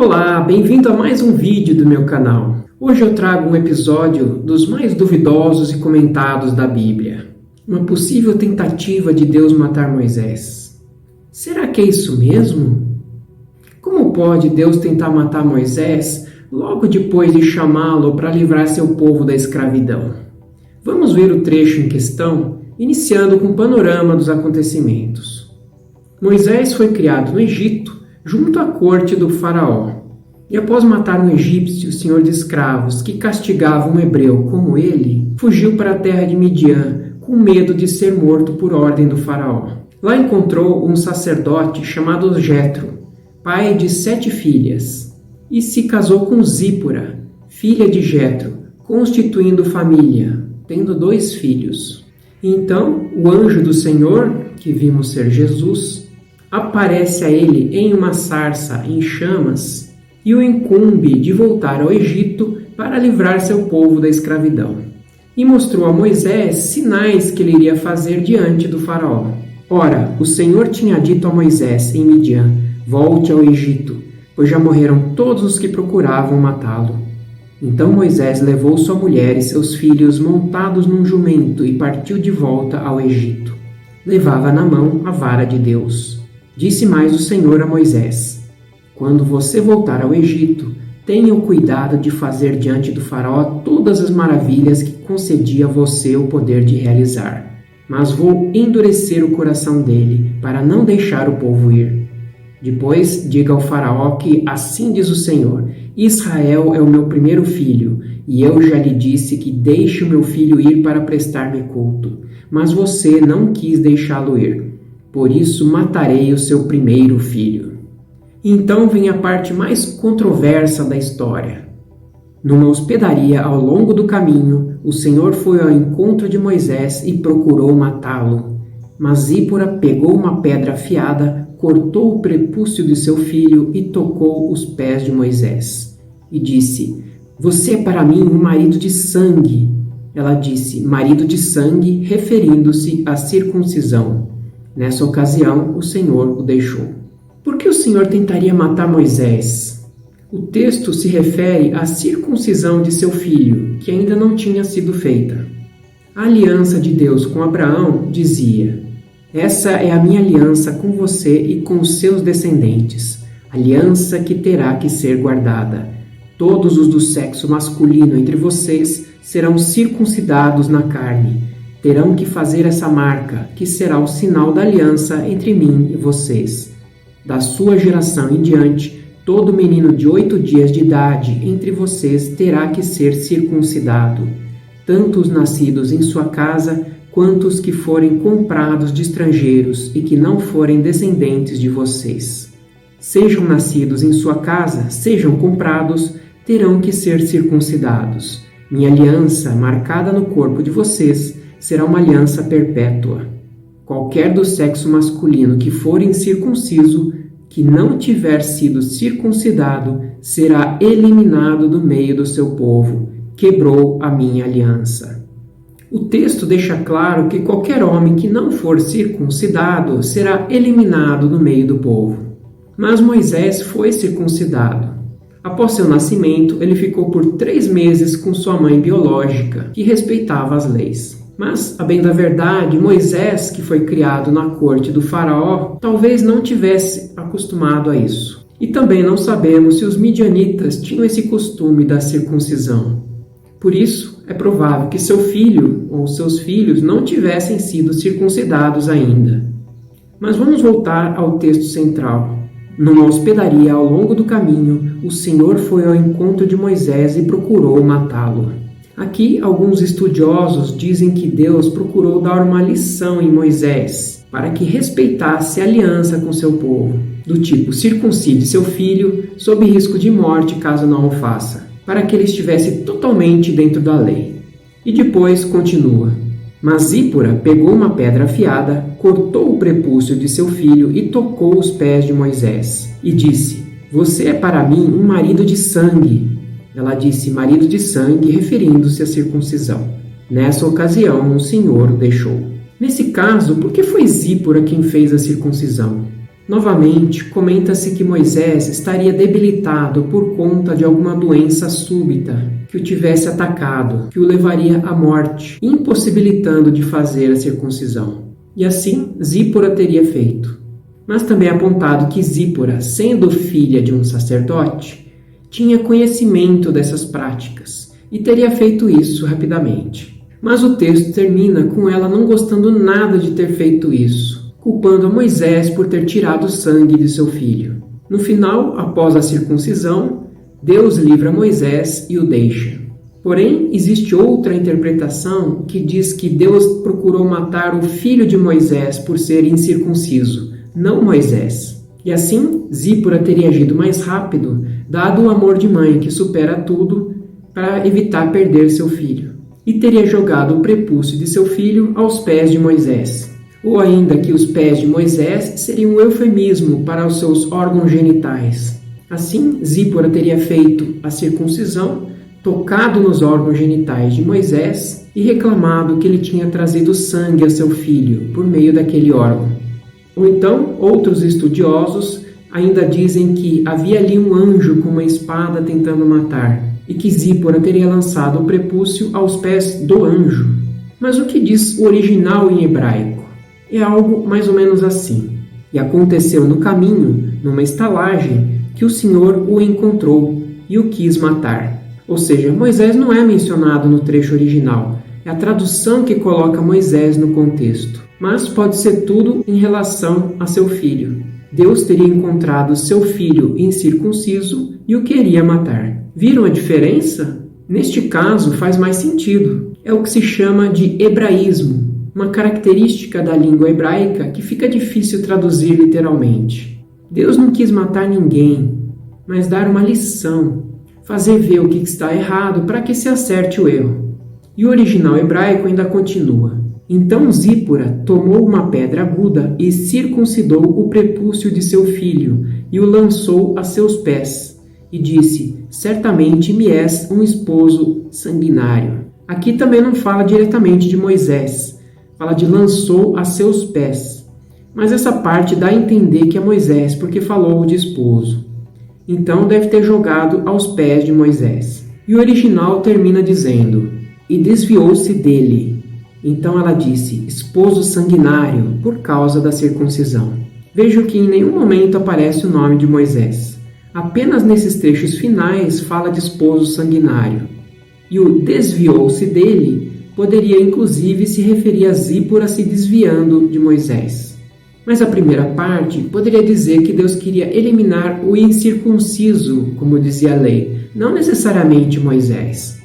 Olá, bem-vindo a mais um vídeo do meu canal. Hoje eu trago um episódio dos mais duvidosos e comentados da Bíblia. Uma possível tentativa de Deus matar Moisés. Será que é isso mesmo? Como pode Deus tentar matar Moisés logo depois de chamá-lo para livrar seu povo da escravidão? Vamos ver o trecho em questão, iniciando com um panorama dos acontecimentos. Moisés foi criado no Egito, junto à corte do faraó. E após matar um egípcio, senhor de escravos, que castigava um hebreu como ele, fugiu para a terra de Midian, com medo de ser morto por ordem do faraó. Lá encontrou um sacerdote chamado Jetro, pai de 7 filhas, e se casou com Zípora, filha de Jetro, constituindo família, tendo 2 filhos. Então, o anjo do Senhor, que vimos ser Jesus, aparece a ele em uma sarça em chamas e o incumbe de voltar ao Egito para livrar seu povo da escravidão. E mostrou a Moisés sinais que ele iria fazer diante do faraó. Ora, o Senhor tinha dito a Moisés em Midian: volte ao Egito, pois já morreram todos os que procuravam matá-lo. Então Moisés levou sua mulher e seus filhos montados num jumento e partiu de volta ao Egito. Levava na mão a vara de Deus. Disse mais o Senhor a Moisés: quando você voltar ao Egito, tenha o cuidado de fazer diante do faraó todas as maravilhas que concedi a você o poder de realizar. Mas vou endurecer o coração dele, para não deixar o povo ir. Depois diga ao faraó que assim diz o Senhor: Israel é o meu primeiro filho, e eu já lhe disse que deixe o meu filho ir para prestar-me culto. Mas você não quis deixá-lo ir. Por isso matarei o seu primeiro filho. Então vem a parte mais controversa da história. Numa hospedaria ao longo do caminho, o Senhor foi ao encontro de Moisés e procurou matá-lo. Mas Zípora pegou uma pedra afiada, cortou o prepúcio de seu filho e tocou os pés de Moisés. E disse: você é para mim um marido de sangue. Ela disse: marido de sangue, referindo-se à circuncisão. Nessa ocasião, o Senhor o deixou. Por que o Senhor tentaria matar Moisés? O texto se refere à circuncisão de seu filho, que ainda não tinha sido feita. A aliança de Deus com Abraão dizia: essa é a minha aliança com você e com os seus descendentes, aliança que terá que ser guardada. Todos os do sexo masculino entre vocês serão circuncidados na carne. Terão que fazer essa marca, que será o sinal da aliança entre mim e vocês. Da sua geração em diante, todo menino de 8 dias de idade entre vocês terá que ser circuncidado, tanto os nascidos em sua casa, quanto os que forem comprados de estrangeiros e que não forem descendentes de vocês. Sejam nascidos em sua casa, sejam comprados, terão que ser circuncidados. Minha aliança, marcada no corpo de vocês, será uma aliança perpétua. Qualquer do sexo masculino que for incircunciso, que não tiver sido circuncidado, será eliminado do meio do seu povo. Quebrou a minha aliança. O texto deixa claro que qualquer homem que não for circuncidado será eliminado do meio do povo. Mas Moisés foi circuncidado. Após seu nascimento, ele ficou por 3 meses com sua mãe biológica, que respeitava as leis. Mas, a bem da verdade, Moisés, que foi criado na corte do faraó, talvez não tivesse acostumado a isso. E também não sabemos se os midianitas tinham esse costume da circuncisão. Por isso, é provável que seu filho ou seus filhos não tivessem sido circuncidados ainda. Mas vamos voltar ao texto central. Numa hospedaria ao longo do caminho, o Senhor foi ao encontro de Moisés e procurou matá-lo. Aqui, alguns estudiosos dizem que Deus procurou dar uma lição em Moisés, para que respeitasse a aliança com seu povo, do tipo circuncide seu filho, sob risco de morte caso não o faça, para que ele estivesse totalmente dentro da lei. E depois continua: mas Zípora pegou uma pedra afiada, cortou o prepúcio de seu filho e tocou os pés de Moisés, e disse: você é para mim um marido de sangue. Ela disse marido de sangue, referindo-se à circuncisão. Nessa ocasião, o Senhor o deixou. Nesse caso, por que foi Zípora quem fez a circuncisão? Novamente, comenta-se que Moisés estaria debilitado por conta de alguma doença súbita que o tivesse atacado, que o levaria à morte, impossibilitando de fazer a circuncisão. E assim, Zípora teria feito. Mas também é apontado que Zípora, sendo filha de um sacerdote, tinha conhecimento dessas práticas e teria feito isso rapidamente. Mas o texto termina com ela não gostando nada de ter feito isso, culpando a Moisés por ter tirado o sangue de seu filho. No final, após a circuncisão, Deus livra Moisés e o deixa. Porém, existe outra interpretação que diz que Deus procurou matar o filho de Moisés por ser incircunciso, não Moisés. E assim, Zípora teria agido mais rápido, dado o amor de mãe que supera tudo, para evitar perder seu filho. E teria jogado o prepúcio de seu filho aos pés de Moisés. Ou ainda que os pés de Moisés seriam um eufemismo para os seus órgãos genitais. Assim, Zípora teria feito a circuncisão, tocado nos órgãos genitais de Moisés e reclamado que ele tinha trazido sangue a seu filho por meio daquele órgão. Ou então, outros estudiosos ainda dizem que havia ali um anjo com uma espada tentando matar e que Zípora teria lançado o prepúcio aos pés do anjo. Mas o que diz o original em hebraico? É algo mais ou menos assim. E aconteceu no caminho, numa estalagem, que o Senhor o encontrou e o quis matar. Ou seja, Moisés não é mencionado no trecho original. É a tradução que coloca Moisés no contexto. Mas pode ser tudo em relação a seu filho. Deus teria encontrado seu filho incircunciso e o queria matar. Viram a diferença? Neste caso faz mais sentido. É o que se chama de hebraísmo, uma característica da língua hebraica que fica difícil traduzir literalmente. Deus não quis matar ninguém, mas dar uma lição, fazer ver o que está errado para que se acerte o erro. E o original hebraico ainda continua. Então Zípora tomou uma pedra aguda e circuncidou o prepúcio de seu filho e o lançou a seus pés. E disse, certamente me és um esposo sanguinário. Aqui também não fala diretamente de Moisés, fala de lançou a seus pés. Mas essa parte dá a entender que é Moisés, porque falou de esposo. Então deve ter jogado aos pés de Moisés. E o original termina dizendo, e desviou-se dele. Então ela disse, esposo sanguinário, por causa da circuncisão. Vejo que em nenhum momento aparece o nome de Moisés. Apenas nesses trechos finais fala de esposo sanguinário. E o desviou-se dele poderia inclusive se referir a Zípora se desviando de Moisés. Mas a primeira parte poderia dizer que Deus queria eliminar o incircunciso, como dizia a lei, não necessariamente Moisés.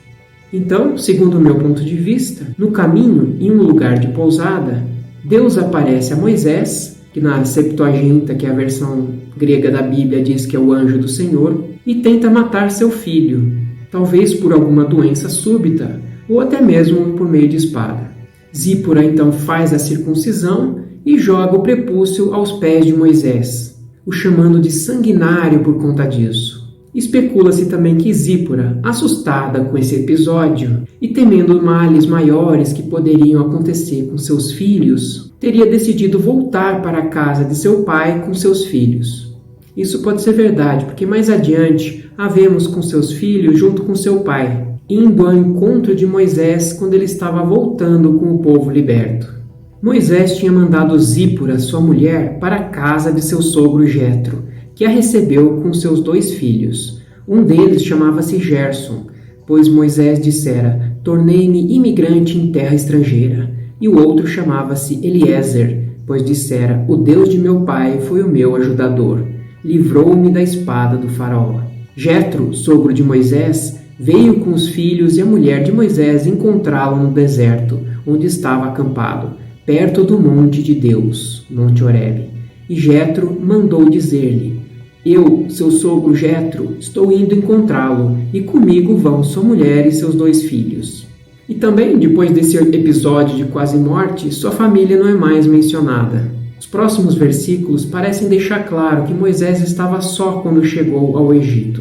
Então, segundo o meu ponto de vista, no caminho, em um lugar de pousada, Deus aparece a Moisés, que na Septuaginta, que é a versão grega da Bíblia, diz que é o anjo do Senhor, e tenta matar seu filho, talvez por alguma doença súbita, ou até mesmo por meio de espada. Zípora então faz a circuncisão e joga o prepúcio aos pés de Moisés, o chamando de sanguinário por conta disso. Especula-se também que Zípora, assustada com esse episódio e temendo males maiores que poderiam acontecer com seus filhos, teria decidido voltar para a casa de seu pai com seus filhos. Isso pode ser verdade, porque mais adiante a vemos com seus filhos junto com seu pai, indo ao encontro de Moisés quando ele estava voltando com o povo liberto. Moisés tinha mandado Zípora, sua mulher, para a casa de seu sogro Jetro, que a recebeu com seus 2 filhos. Um deles chamava-se Gerson, pois Moisés dissera, tornei-me imigrante em terra estrangeira. E o outro chamava-se Eliezer, pois dissera, o Deus de meu pai foi o meu ajudador. Livrou-me da espada do faraó. Jetro, sogro de Moisés, veio com os filhos e a mulher de Moisés encontrá-lo no deserto, onde estava acampado, perto do monte de Deus, Monte Horebe. E Jetro mandou dizer-lhe, eu, seu sogro Jetro, estou indo encontrá-lo, e comigo vão sua mulher e seus 2 filhos. E também, depois desse episódio de quase morte, sua família não é mais mencionada. Os próximos versículos parecem deixar claro que Moisés estava só quando chegou ao Egito.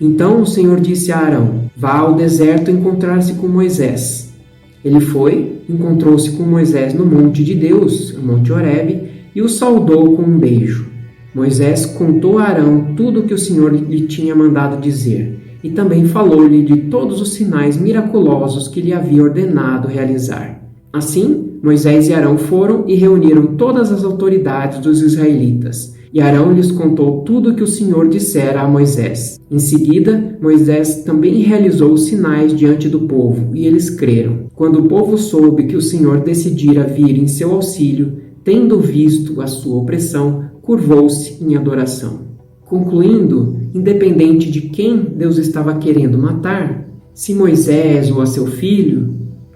Então o Senhor disse a Arão, vá ao deserto encontrar-se com Moisés. Ele foi, encontrou-se com Moisés no monte de Deus, o Monte Horebe, e o saudou com um beijo. Moisés contou a Arão tudo o que o Senhor lhe tinha mandado dizer, e também falou-lhe de todos os sinais miraculosos que lhe havia ordenado realizar. Assim, Moisés e Arão foram e reuniram todas as autoridades dos israelitas, e Arão lhes contou tudo o que o Senhor dissera a Moisés. Em seguida, Moisés também realizou os sinais diante do povo, e eles creram. Quando o povo soube que o Senhor decidira vir em seu auxílio, tendo visto a sua opressão, curvou-se em adoração. Concluindo, independente de quem Deus estava querendo matar, se Moisés ou a seu filho,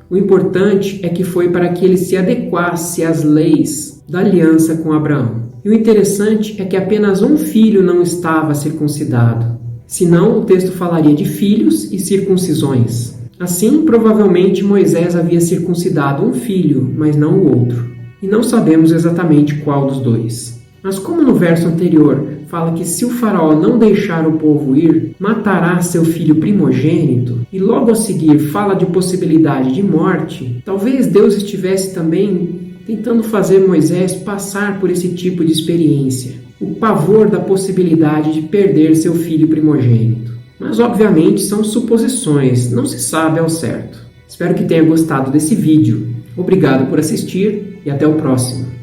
o importante é que foi para que ele se adequasse às leis da aliança com Abraão. E o interessante é que apenas um filho não estava circuncidado. Senão, o texto falaria de filhos e circuncisões. Assim, provavelmente Moisés havia circuncidado um filho, mas não o outro. E não sabemos exatamente qual dos dois. Mas como no verso anterior fala que se o faraó não deixar o povo ir, matará seu filho primogênito, e logo a seguir fala de possibilidade de morte, talvez Deus estivesse também tentando fazer Moisés passar por esse tipo de experiência, o pavor da possibilidade de perder seu filho primogênito. Mas obviamente são suposições, não se sabe ao certo. Espero que tenha gostado desse vídeo. Obrigado por assistir e até o próximo.